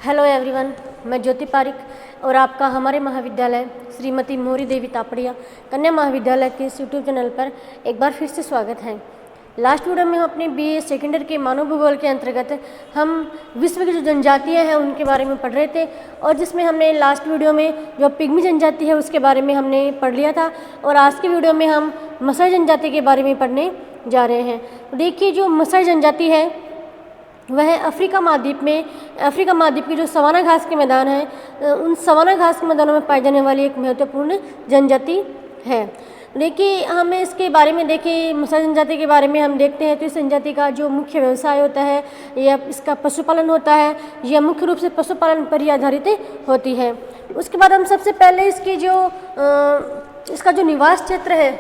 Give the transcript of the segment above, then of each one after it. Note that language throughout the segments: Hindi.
हेलो एवरीवन, मैं ज्योति पारिक और आपका हमारे महाविद्यालय श्रीमती मोहरी देवी तापड़िया कन्या महाविद्यालय के इस यूट्यूब चैनल पर एक बार फिर से स्वागत है। लास्ट वीडियो में हम अपने बीए सेकेंड ईयर के मानव भूगोल के अंतर्गत हम विश्व की जो जनजातियाँ हैं उनके बारे में पढ़ रहे थे और जिसमें हमने लास्ट वीडियो में जो पिग्मी जनजाति है उसके बारे में हमने पढ़ लिया था और आज के वीडियो में हम मसाई जनजाति के बारे में पढ़ने जा रहे हैं। देखिए, जो मसाई जनजाति है वह अफ्रीका महाद्वीप के जो सवाना घास के मैदान हैं उन सवाना घास के मैदानों में पाई जाने वाली एक महत्वपूर्ण जनजाति है। देखिए, हमें इसके बारे में मसाई जनजाति के बारे में हम देखते हैं तो इस जनजाति का जो मुख्य व्यवसाय होता है या इसका पशुपालन होता है, यह मुख्य रूप से पशुपालन पर ही आधारित होती है। उसके बाद हम सबसे पहले इसका जो निवास क्षेत्र है,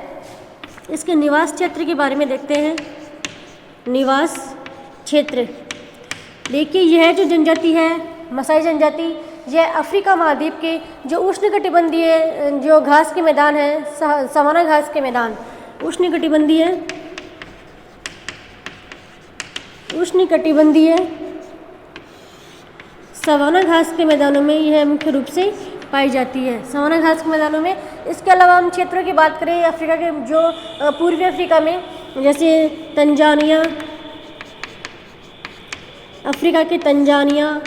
इसके निवास क्षेत्र के बारे में देखते हैं। निवास क्षेत्र, देखिए, यह जो जनजाति है मसाई जनजाति, यह अफ्रीका महाद्वीप के जो उष्णकटिबंधीय जो घास के मैदान हैं, सवाना घास के मैदान, उष्णकटिबंधीय सवाना घास के मैदानों में यह मुख्य रूप से पाई जाती है। सवाना घास के मैदानों में। इसके अलावा हम क्षेत्रों की बात करें अफ्रीका के जो पूर्वी अफ्रीका में, जैसे तंजानिया, अफ्रीका के तंजानिया,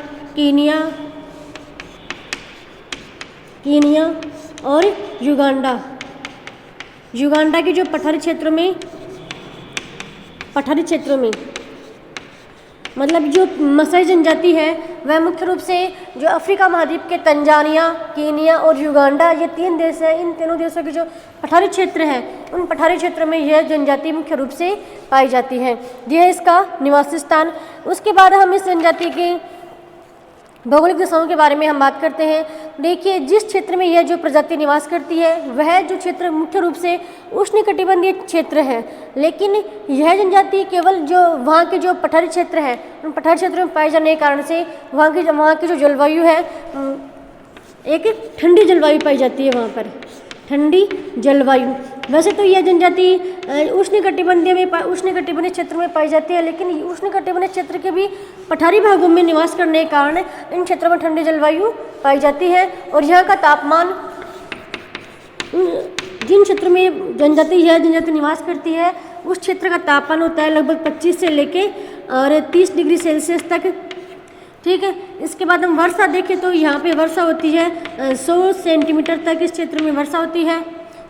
कीनिया और युगांडा के जो पठारी क्षेत्रों में मतलब जो मसाई जनजाति है वह मुख्य रूप से जो अफ्रीका महाद्वीप के तंजानिया, कीनिया और युगांडा, ये 3 देश हैं, इन तीनों देशों के जो पठारी क्षेत्र हैं उन पठारी क्षेत्रों में यह जनजाति मुख्य रूप से पाई जाती है। यह इसका निवास स्थान। उसके बाद हम इस जनजाति के भौगोलिक दिशाओं के बारे में हम बात करते हैं। देखिए, जिस क्षेत्र में यह जो प्रजाति निवास करती है वह जो क्षेत्र मुख्य रूप से उष्णकटिबंधीय क्षेत्र है, लेकिन यह जनजाति केवल जो वहाँ के जो पठारी क्षेत्र हैं उन पठारी क्षेत्रों में पाए जाने के कारण से वहाँ की जो जलवायु है एक ठंडी जलवायु पाई जाती है। वहाँ पर ठंडी जलवायु। वैसे तो यह जनजाति उष्णकटिबंधीय क्षेत्र में पाई जाती है, लेकिन उष्णकटिबंधीय क्षेत्र के भी पठारी भागों में निवास करने के कारण इन क्षेत्रों में ठंडी जलवायु पाई जाती है। और यहाँ का तापमान, जिन क्षेत्रों में यह जनजाति निवास करती है उस क्षेत्र का तापमान होता है लगभग 25 से लेके और 30 डिग्री सेल्सियस तक। ठीक है। इसके बाद हम वर्षा देखें तो यहाँ पे वर्षा होती है 100 सेंटीमीटर तक इस क्षेत्र में वर्षा होती है।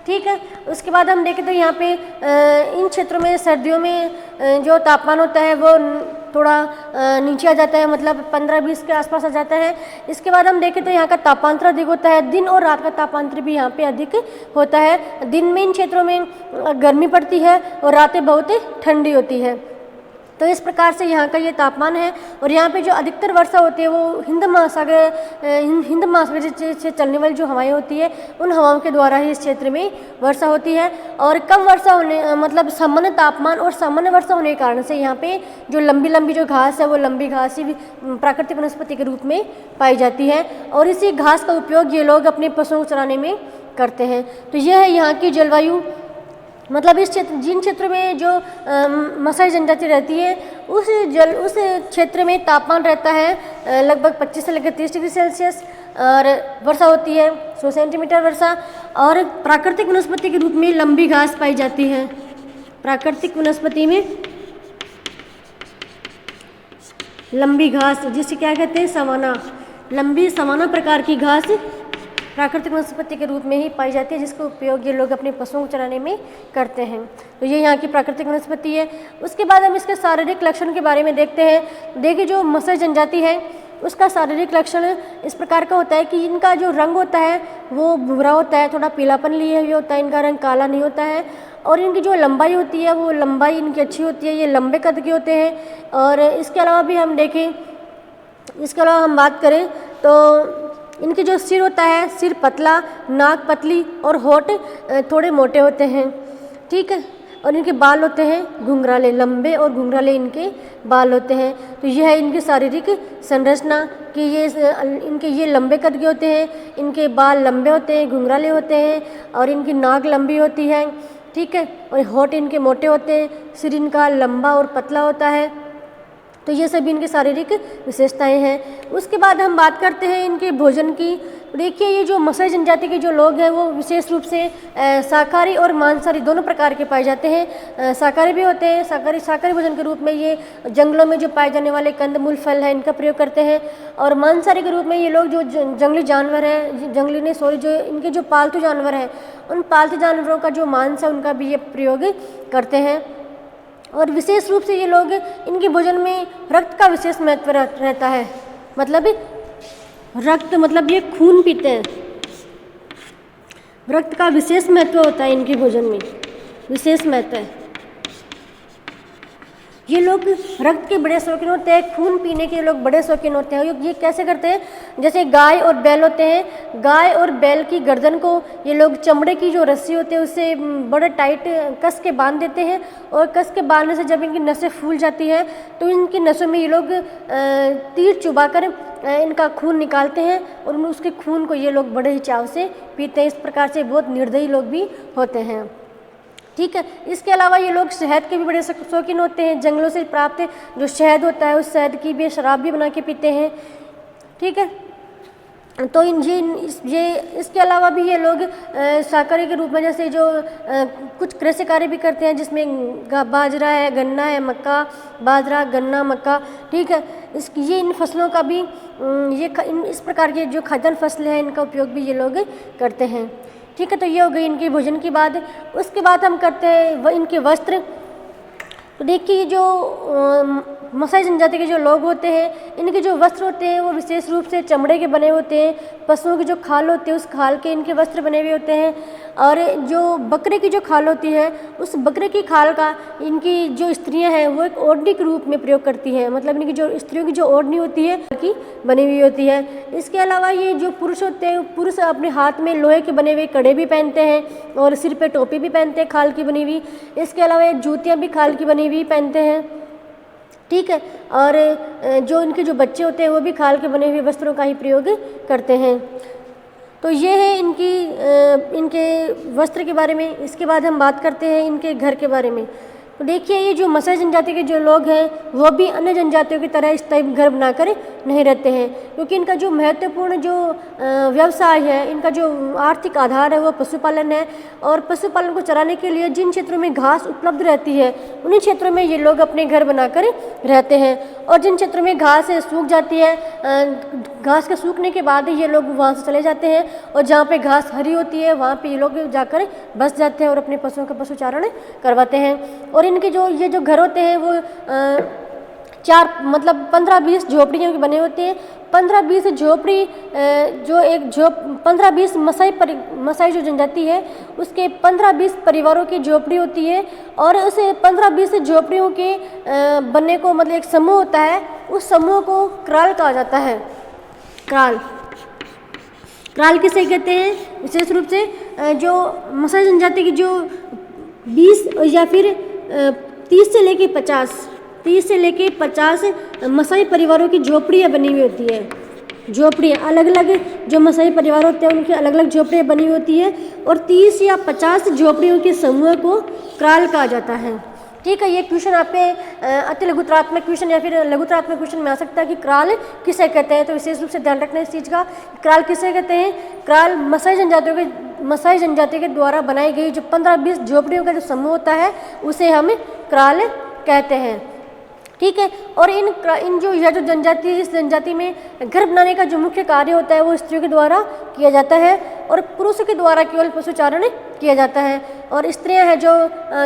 ठीक है। उसके बाद हम देखें तो यहाँ पे इन क्षेत्रों में सर्दियों में जो तापमान होता है वो थोड़ा नीचे आ जाता है, मतलब 15-20 के आसपास आ जाता है। इसके बाद हम देखें तो यहाँ का तापांतर अधिक होता है, दिन और रात का तापांतर भी यहाँ पे अधिक होता है। दिन में इन क्षेत्रों में गर्मी पड़ती है और रातें बहुत ठंडी होती है। तो इस प्रकार से यहाँ का ये तापमान है। और यहाँ पे जो अधिकतर वर्षा होती है वो हिंद महासागर से चलने वाली जो हवाएं होती है उन हवाओं के द्वारा ही इस क्षेत्र में वर्षा होती है। और कम वर्षा होने मतलब सामान्य तापमान और सामान्य वर्षा होने के कारण से यहाँ पे जो लंबी जो घास है वो लंबी घास ही प्राकृतिक वनस्पति के रूप में पाई जाती है और इसी घास का उपयोग ये लोग अपने पशुओं को चराने में करते हैं। तो यह है यहाँ की जलवायु। मतलब जिन क्षेत्रों में जो मसाई जनजाति रहती है उस क्षेत्र में तापमान रहता है लगभग 25 से लेकर 30 डिग्री सेल्सियस और वर्षा होती है 100 सेंटीमीटर वर्षा। और प्राकृतिक वनस्पति के रूप में लंबी घास पाई जाती है। प्राकृतिक वनस्पति में लंबी घास, जिसे क्या कहते हैं, सवाना, लंबी सवाना प्रकार की घास प्राकृतिक वनस्पति के रूप में ही पाई जाती है, जिसका उपयोग ये लोग अपने पशुओं को चराने में करते हैं। तो ये यहाँ की प्राकृतिक वनस्पति है। उसके बाद हम इसके शारीरिक लक्षण के बारे में देखते हैं। देखिए, जो मसाई जनजाति है उसका शारीरिक लक्षण इस प्रकार का होता है कि इनका जो रंग होता है वो भूरा होता है, थोड़ा पीलापन लिए हुए होता है, इनका रंग काला नहीं होता है। और इनकी जो लंबाई होती है वो लंबाई इनकी अच्छी होती है, ये लंबे कद के होते हैं। और इसके अलावा भी हम देखें, इसके अलावा हम बात करें तो इनके जो सिर होता है, सिर पतला, नाक पतली और होठ थोड़े मोटे होते हैं। ठीक है। और इनके बाल होते हैं घुंघराले, लंबे और घुंघराले इनके बाल होते हैं। तो यह है इनकी शारीरिक संरचना कि ये लंबे कद के होते हैं, इनके बाल लंबे होते हैं, घुंघराले होते हैं और इनकी नाक लंबी होती है। ठीक है। और होठ इनके मोटे होते हैं, सिर इनका लंबा और पतला होता है। तो ये सभी इनकी शारीरिक विशेषताएं हैं। उसके बाद हम बात करते हैं इनके भोजन की। देखिए ये जो मसाई जनजाति के जो लोग हैं वो विशेष रूप से शाकाहारी और मांसाहारी दोनों प्रकार के पाए जाते हैं। शाकाहारी भी होते हैं, शाकाहारी भोजन के रूप में ये जंगलों में जो पाए जाने वाले कंदमूल फल हैं इनका प्रयोग करते हैं, और मांसाहारी के रूप में ये लोग जो जंगली जानवर हैं, जो इनके जो पालतू जानवर हैं उन पालतू जानवरों का जो मांस है उनका भी ये प्रयोग करते हैं। और विशेष रूप से ये लोग इनके भोजन में रक्त का विशेष महत्व रहता है, मतलब रक्त मतलब ये खून पीते हैं, रक्त का विशेष महत्व होता है इनके भोजन में, विशेष महत्व है। ये लोग रक्त के बड़े शौकीन होते हैं, खून पीने के लोग बड़े शौकीन होते हैं। ये कैसे करते हैं, जैसे गाय और बैल होते हैं, गाय और बैल की गर्दन को ये लोग चमड़े की जो रस्सी होती है उससे बड़े टाइट कस के बांध देते हैं, और कस के बांधने से जब इनकी नसें फूल जाती हैं तो इनकी नसों में ये लोग तीर चुबाकर इनका खून निकालते हैं, और उसके खून को ये लोग बड़े ही चाव से पीते हैं। इस प्रकार से बहुत निर्दयी लोग भी होते हैं, ठीक है। इसके अलावा ये लोग शहद के भी बड़े शौकीन होते हैं। जंगलों से प्राप्त जो शहद होता है उस शहद की भी शराब भी बना के पीते हैं, ठीक है। तो इसके अलावा भी ये लोग शाकाहारी के रूप में जैसे जो कुछ कृषि कार्य भी करते हैं, जिसमें बाजरा है, गन्ना है, मक्का, बाजरा, गन्ना, मक्का, ठीक है। ये इन फसलों का भी इस प्रकार के जो खाद्यान्न फसलें हैं इनका उपयोग भी ये लोग करते हैं, ठीक है। तो ये हो गई इनके भोजन की बात। उसके बाद हम करते हैं इनके वस्त्र। तो देखिए जो मसाई जनजाति के जो लोग होते हैं इनके जो वस्त्र होते हैं वो विशेष रूप से चमड़े के बने होते हैं। पशुओं की जो खाल होती है उस खाल के इनके वस्त्र बने हुए होते हैं, और जो बकरे की जो खाल होती है उस बकरे की खाल का इनकी जो स्त्रियां हैं वो एक ओढ़नी के रूप में प्रयोग करती हैं, मतलब इनकी जो स्त्रियों की जो ओढ़नी होती है की बनी हुई होती है। इसके अलावा ये जो पुरुष होते हैं, पुरुष अपने हाथ में लोहे के बने हुए कड़े भी पहनते हैं और सिर पे टोपी भी पहनते हैं खाल की बनी हुई। इसके अलावा ये जूतियाँ भी खाल की बनी हुई पहनते हैं, ठीक है। और जो इनके जो बच्चे होते हैं वो भी खाल के बने हुए वस्त्रों का ही प्रयोग करते हैं। तो ये है इनके वस्त्र के बारे में। इसके बाद हम बात करते हैं इनके घर के बारे में। तो देखिए ये जो मसाई जनजाति के जो लोग हैं वो भी अन्य जनजातियों की तरह इस टाइप घर बनाकर नहीं रहते हैं, क्योंकि इनका जो महत्वपूर्ण जो व्यवसाय है, इनका जो आर्थिक आधार है वो पशुपालन है। और पशुपालन को चलाने के लिए जिन क्षेत्रों में घास उपलब्ध रहती है उन्हीं क्षेत्रों में ये लोग अपने घर बनाकर रहते हैं, और जिन क्षेत्रों में घास सूख जाती है, घास के सूखने के बाद ये लोग वहाँ से चले जाते हैं, और जहाँ पे घास हरी होती है वहाँ पे ये लोग जाकर बस जाते हैं और अपने पशुओं का पशुचारण करवाते हैं। और इनके ये जो घर होते हैं वो 15-20 झोपड़ियों के बने होते हैं। 15-20 झोपड़ी 15-20 मसाई जो जनजाति है उसके 15-20 परिवारों की झोपड़ी होती है, और उस 15-20 झोपड़ियों के बनने को मतलब एक समूह होता है, उस समूह को क्राल कहा जाता है। क्राल किसे कहते हैं, विशेष रूप से जो मसाई जनजाति की जो 20 या फिर 30 से लेके 50 मसाई परिवारों की झोपड़ियाँ बनी हुई होती है। झोपड़ियाँ अलग अलग जो मसाई परिवार होते हैं उनकी अलग अलग झोपड़ियाँ बनी हुई होती है, और 30 या 50 झोपड़ियों के समूह को क्राल कहा जाता है, ठीक है। ये क्वेश्चन आप पे अति लघुतरात्मक क्वेश्चन या फिर लघुतरात्मक क्वेश्चन में आ सकता है कि क्राल किसे कहते हैं। तो विशेष रूप से ध्यान रखना इस चीज़ का, क्राल किसे कहते हैं। क्राल मसाई जनजाति के द्वारा बनाई गई जो 15-20 झोपड़ियों का जो समूह होता है उसे हम क्राल कहते हैं, ठीक है। और यह जो जनजाति है, इस जनजाति में घर बनाने का जो मुख्य कार्य होता है वो स्त्रियों के द्वारा किया जाता है, और पुरुषों के द्वारा केवल पशुचारण किया जाता है। और स्त्रियां हैं जो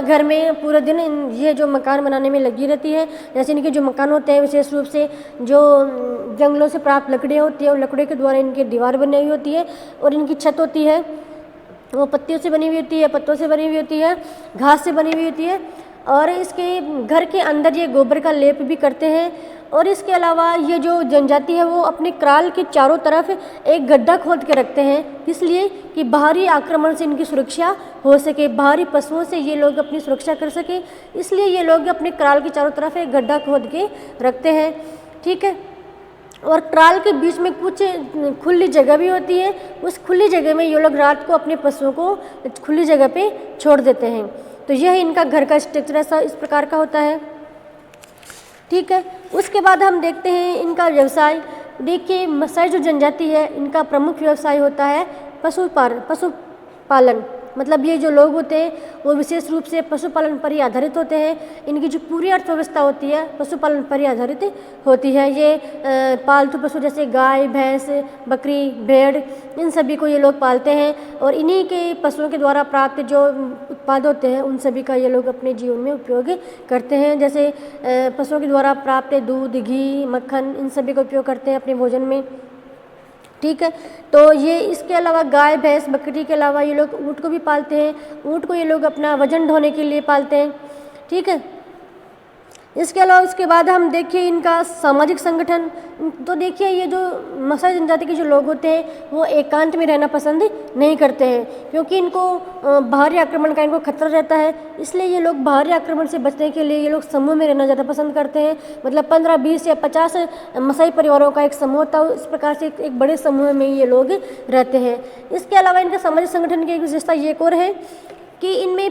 घर में पूरे दिन ये जो मकान बनाने में लगी रहती है। जैसे इनके जो मकान होते हैं विशेष रूप से जो जंगलों से प्राप्त लकड़ियाँ होती है, और लकड़ी के द्वारा इनकी दीवार बनी हुई होती है, और इनकी छत होती है वो पत्तियों से बनी हुई होती है, पत्तों से बनी हुई होती है, घास से बनी हुई होती है। और इसके घर के अंदर ये गोबर का लेप भी करते हैं। और इसके अलावा ये जो जनजाति है वो अपने क्राल के चारों तरफ एक गड्ढा खोद के रखते हैं, इसलिए कि बाहरी आक्रमण से इनकी सुरक्षा हो सके, बाहरी पशुओं से ये लोग अपनी सुरक्षा कर सके, इसलिए ये लोग अपने क्राल के चारों तरफ एक गड्ढा खोद के रखते हैं, ठीक है। और क्राल के बीच में कुछ खुली जगह भी होती है, उस खुली जगह में ये लोग रात को अपने पशुओं को खुली जगह पे छोड़ देते हैं। तो यह इनका घर का स्ट्रक्चर ऐसा इस प्रकार का होता है। ठीक है। उसके बाद हम देखते हैं इनका व्यवसाय। देखिए मसाई जो जनजाति है इनका प्रमुख व्यवसाय होता है पशुपालन। मतलब ये जो लोग होते हैं वो विशेष रूप से पशुपालन पर ही आधारित होते हैं। इनकी जो पूरी अर्थव्यवस्था होती है पशुपालन पर ही आधारित होती है। ये पालतू पशु जैसे गाय, भैंस, बकरी, भेड़, इन सभी को ये लोग पालते हैं और इन्हीं के पशुओं के द्वारा प्राप्त जो उत्पाद होते हैं उन सभी का ये लोग अपने जीवन में उपयोग करते हैं। जैसे पशुओं के द्वारा प्राप्त दूध, घी, मक्खन, इन सभी का उपयोग करते हैं अपने भोजन में। ठीक है। तो ये इसके अलावा गाय, भैंस, बकरी के अलावा ये लोग ऊँट को भी पालते हैं। ऊँट को ये लोग अपना वजन ढोने के लिए पालते हैं। ठीक है। इसके अलावा उसके बाद हम देखिए इनका सामाजिक संगठन। तो देखिए ये जो मसाई जनजाति के जो लोग होते हैं वो एकांत में रहना पसंद नहीं करते हैं, क्योंकि इनको बाहरी आक्रमण का इनको खतरा रहता है। इसलिए ये लोग बाहरी आक्रमण से बचने के लिए ये लोग समूह में रहना ज़्यादा पसंद करते हैं। मतलब 15, 20 या 50 मसाई परिवारों का एक समूह होता है, इस प्रकार से एक बड़े समूह में ये लोग रहते हैं। इसके अलावा इनका सामाजिक संगठन की एक विशेषता ये और है कि इनमें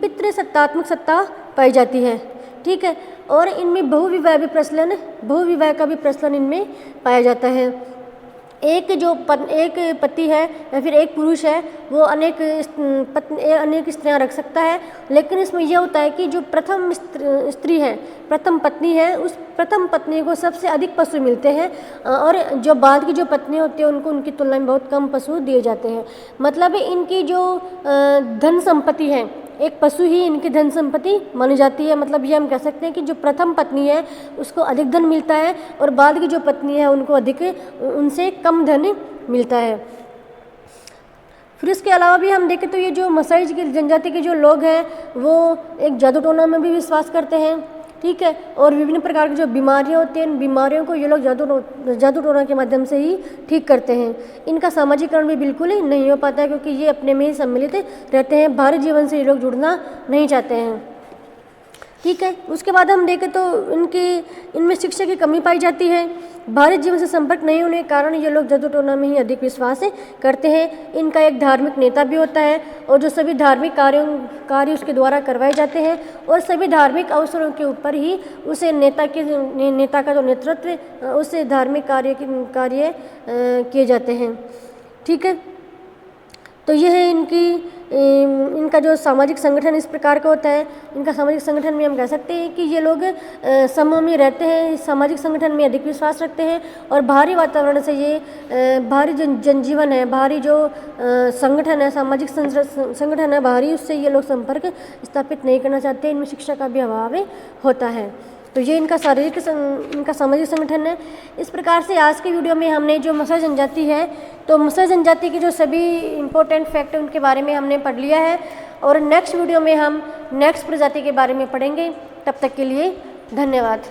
पितृसत्तात्मक सत्ता पाई जाती है। ठीक है। और इनमें बहुविवाह का भी प्रचलन इनमें पाया जाता है। एक पति है या फिर एक पुरुष है वो अनेक स्त्रियां रख सकता है, लेकिन इसमें यह होता है कि जो प्रथम पत्नी है उस प्रथम पत्नी को सबसे अधिक पशु मिलते हैं और जो बाद की जो पत्नी होती है उनको उनकी तुलना में बहुत कम पशु दिए जाते हैं। मतलब इनकी जो धन संपत्ति है, एक पशु ही इनकी धन संपत्ति मानी जाती है। मतलब ये हम कह सकते हैं कि जो प्रथम पत्नी है उसको अधिक धन मिलता है और बाद की जो पत्नी है उनको उनसे कम धन मिलता है। फिर इसके अलावा भी हम देखें तो ये जो मसाई जनजाति के जो लोग हैं वो एक जादू टोना में भी विश्वास करते हैं। ठीक है। और विभिन्न प्रकार की जो बीमारियां होती हैं, इन बीमारियों को ये लोग जादू टोना के माध्यम से ही ठीक करते हैं। इनका सामाजिकरण भी बिल्कुल ही नहीं हो पाता है, क्योंकि ये अपने में ही सम्मिलित रहते हैं। बाहरी जीवन से ये लोग जुड़ना नहीं चाहते हैं। ठीक है। उसके बाद हम देखें तो इनमें शिक्षा की कमी पाई जाती है। बाहरी जीवन से संपर्क नहीं होने के कारण ये लोग जादू टोना में ही अधिक विश्वास करते हैं। इनका एक धार्मिक नेता भी होता है और जो सभी धार्मिक कार्य उसके द्वारा करवाए जाते हैं और सभी धार्मिक अवसरों के ऊपर ही उसे नेता का जो नेतृत्व उससे धार्मिक कार्य किए जाते हैं। ठीक है। तो यह है इनका जो सामाजिक संगठन इस प्रकार का होता है। इनका सामाजिक संगठन में हम कह सकते हैं कि ये लोग समूह में रहते हैं, इस सामाजिक संगठन में अधिक विश्वास रखते हैं और बाहरी वातावरण से ये बाहरी जनजीवन है, बाहरी जो संगठन है, सामाजिक संगठन है बाहरी, उससे ये लोग संपर्क स्थापित नहीं करना चाहते। इनमें शिक्षा का भी अभाव होता है। तो ये इनका सामाजिक संगठन है। इस प्रकार से आज के वीडियो में हमने जो मसाई जनजाति है तो मसाई जनजाति के जो सभी इम्पोर्टेंट फैक्ट हैं उनके बारे में हमने पढ़ लिया है और नेक्स्ट वीडियो में हम नेक्स्ट प्रजाति के बारे में पढ़ेंगे। तब तक के लिए धन्यवाद।